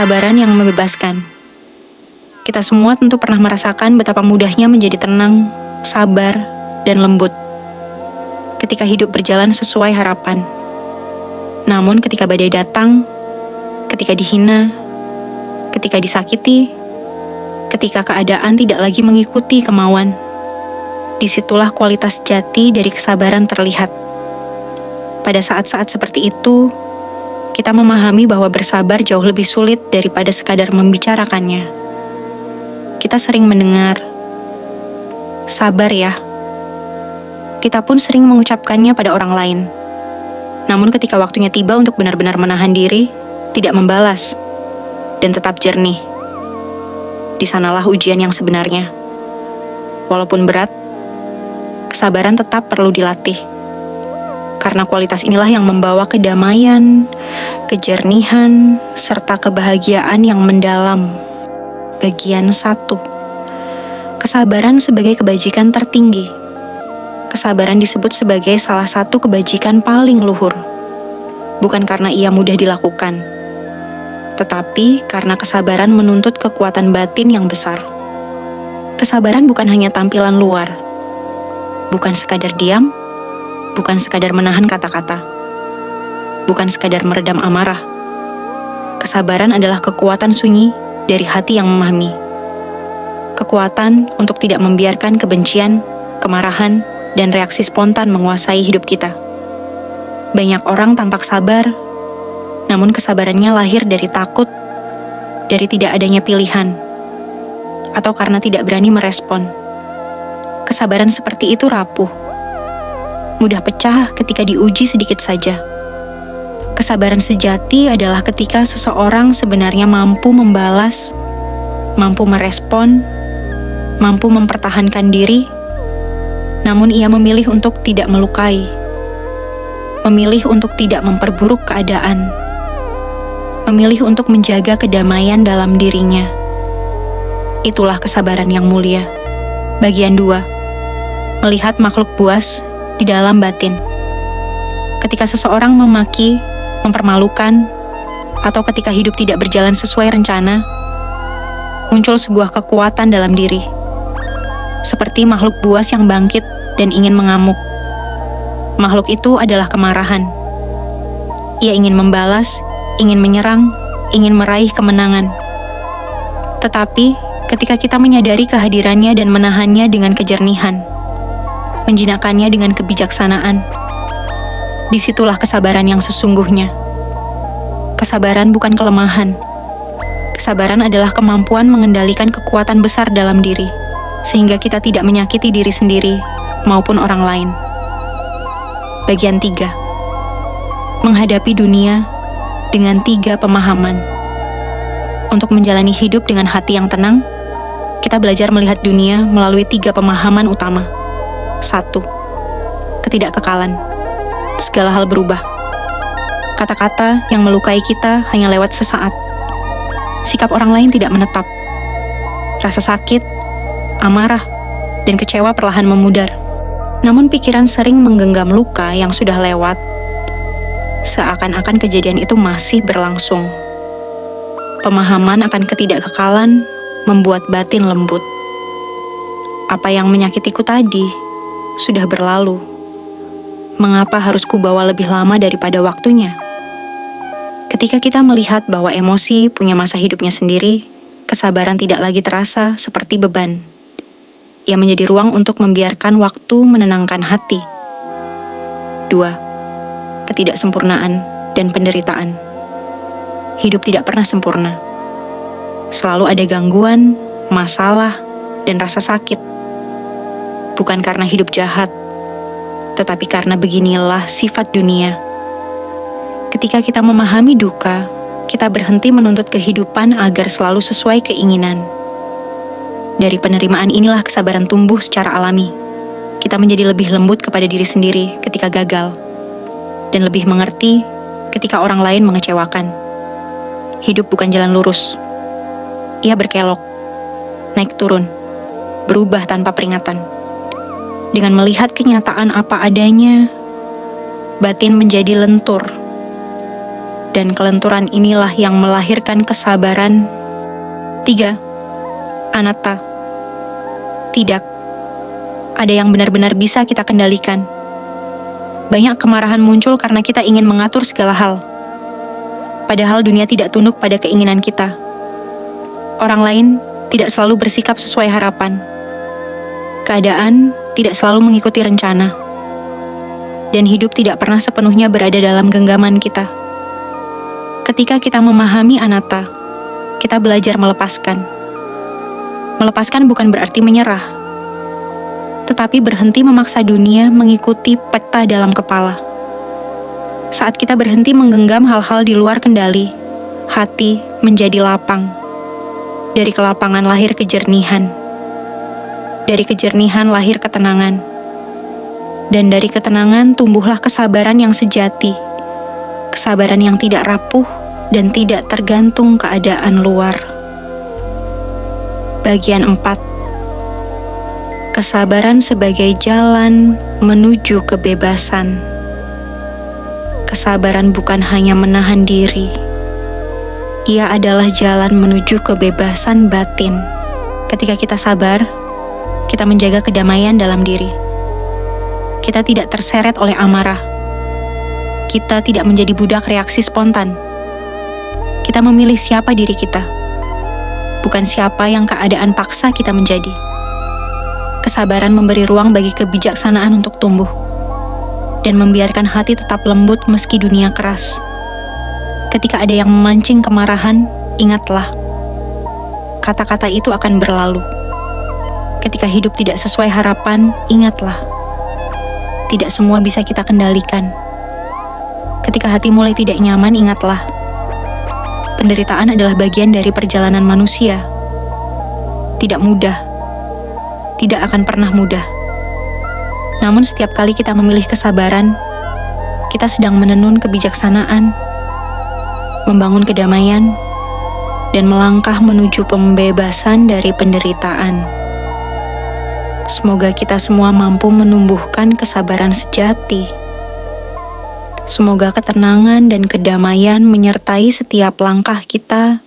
kesabaran yang membebaskan. Kita semua tentu pernah merasakan betapa mudahnya menjadi tenang, sabar, dan lembut ketika hidup berjalan sesuai harapan. Namun ketika badai datang, ketika dihina, ketika disakiti, ketika keadaan tidak lagi mengikuti kemauan, disitulah kualitas jati dari kesabaran terlihat. Pada saat-saat seperti itu, kita memahami bahwa bersabar jauh lebih sulit daripada sekadar membicarakannya. Kita sering mendengar, "Sabar ya." Kita pun sering mengucapkannya pada orang lain. Namun ketika waktunya tiba untuk benar-benar menahan diri, tidak membalas, dan tetap jernih. Di sanalah ujian yang sebenarnya. Walaupun berat, kesabaran tetap perlu dilatih. Karena kualitas inilah yang membawa kedamaian, kejernihan, serta kebahagiaan yang mendalam. Bagian 1. Kesabaran sebagai kebajikan tertinggi. Kesabaran disebut sebagai salah satu kebajikan paling luhur. Bukan karena ia mudah dilakukan, tetapi karena kesabaran menuntut kekuatan batin yang besar. Kesabaran bukan hanya tampilan luar, bukan sekadar diam, bukan sekadar menahan kata-kata, bukan sekadar meredam amarah. Kesabaran adalah kekuatan sunyi dari hati yang memahami. Kekuatan untuk tidak membiarkan kebencian, kemarahan, dan reaksi spontan menguasai hidup kita. Banyak orang tampak sabar, namun kesabarannya lahir dari takut, dari tidak adanya pilihan, atau karena tidak berani merespon. Kesabaran seperti itu rapuh, mudah pecah ketika diuji sedikit saja. Kesabaran sejati adalah ketika seseorang sebenarnya mampu membalas, mampu merespon, mampu mempertahankan diri, namun ia memilih untuk tidak melukai, memilih untuk tidak memperburuk keadaan, memilih untuk menjaga kedamaian dalam dirinya. Itulah kesabaran yang mulia. Bagian 2. Melihat makhluk buas di dalam batin. Ketika seseorang memaki, mempermalukan, atau ketika hidup tidak berjalan sesuai rencana, muncul sebuah kekuatan dalam diri. Seperti makhluk buas yang bangkit dan ingin mengamuk. Makhluk itu adalah kemarahan. Ia ingin membalas, ingin menyerang, ingin meraih kemenangan. Tetapi, ketika kita menyadari kehadirannya dan menahannya dengan kejernihan, menjinakkannya dengan kebijaksanaan, disitulah kesabaran yang sesungguhnya. Kesabaran bukan kelemahan. Kesabaran adalah kemampuan mengendalikan kekuatan besar dalam diri, sehingga kita tidak menyakiti diri sendiri maupun orang lain. Bagian 3. Menghadapi dunia dengan 3 pemahaman. Untuk menjalani hidup dengan hati yang tenang, kita belajar melihat dunia melalui 3 pemahaman utama. 1. Ketidakkekalan. Segala hal berubah. Kata-kata yang melukai kita hanya lewat sesaat. Sikap orang lain tidak menetap. Rasa sakit, amarah, dan kecewa perlahan memudar. Namun pikiran sering menggenggam luka yang sudah lewat, seakan-akan kejadian itu masih berlangsung. Pemahaman akan ketidakkekalan membuat batin lembut. Apa yang menyakitiku tadi sudah berlalu. Mengapa harus kubawa lebih lama daripada waktunya? Ketika kita melihat bahwa emosi punya masa hidupnya sendiri, kesabaran tidak lagi terasa seperti beban. Ia menjadi ruang untuk membiarkan waktu menenangkan hati. 2. Ketidaksempurnaan dan penderitaan. Hidup tidak pernah sempurna. Selalu ada gangguan, masalah, dan rasa sakit. Bukan karena hidup jahat, tetapi karena beginilah sifat dunia. Ketika kita memahami duka, kita berhenti menuntut kehidupan agar selalu sesuai keinginan. Dari penerimaan inilah kesabaran tumbuh secara alami. Kita menjadi lebih lembut kepada diri sendiri ketika gagal, dan lebih mengerti ketika orang lain mengecewakan. Hidup bukan jalan lurus. Ia berkelok, naik turun, berubah tanpa peringatan. Dengan melihat kenyataan apa adanya, batin menjadi lentur. dan kelenturan inilah yang melahirkan kesabaran. 3. Anatta. Tidak ada yang benar-benar bisa kita kendalikan. Banyak kemarahan muncul karena kita ingin mengatur segala hal. Padahal dunia tidak tunduk pada keinginan kita. Orang lain tidak selalu bersikap sesuai harapan. Keadaan tidak selalu mengikuti rencana. Dan hidup tidak pernah sepenuhnya berada dalam genggaman kita. Ketika kita memahami anatta, kita belajar melepaskan. Melepaskan bukan berarti menyerah, tetapi berhenti memaksa dunia mengikuti peta dalam kepala. Saat kita berhenti menggenggam hal-hal di luar kendali, hati menjadi lapang. Dari kelapangan lahir kejernihan. Dari kejernihan lahir ketenangan. Dan dari ketenangan tumbuhlah kesabaran yang sejati. Kesabaran yang tidak rapuh dan tidak tergantung keadaan luar. Bagian 4. Kesabaran sebagai jalan menuju kebebasan. Kesabaran bukan hanya menahan diri. Ia adalah jalan menuju kebebasan batin. Ketika kita sabar, kita menjaga kedamaian dalam diri. Kita tidak terseret oleh amarah. Kita tidak menjadi budak reaksi spontan. Kita memilih siapa diri kita, bukan siapa yang keadaan paksa kita menjadi. Kesabaran memberi ruang bagi kebijaksanaan untuk tumbuh, dan membiarkan hati tetap lembut meski dunia keras. Ketika ada yang memancing kemarahan, ingatlah, kata-kata itu akan berlalu. Ketika hidup tidak sesuai harapan, ingatlah, tidak semua bisa kita kendalikan. Ketika hati mulai tidak nyaman, ingatlah, penderitaan adalah bagian dari perjalanan manusia. Tidak mudah, tidak akan pernah mudah. Namun setiap kali kita memilih kesabaran, kita sedang menenun kebijaksanaan, membangun kedamaian, dan melangkah menuju pembebasan dari penderitaan. Semoga kita semua mampu menumbuhkan kesabaran sejati. Semoga ketenangan dan kedamaian menyertai setiap langkah kita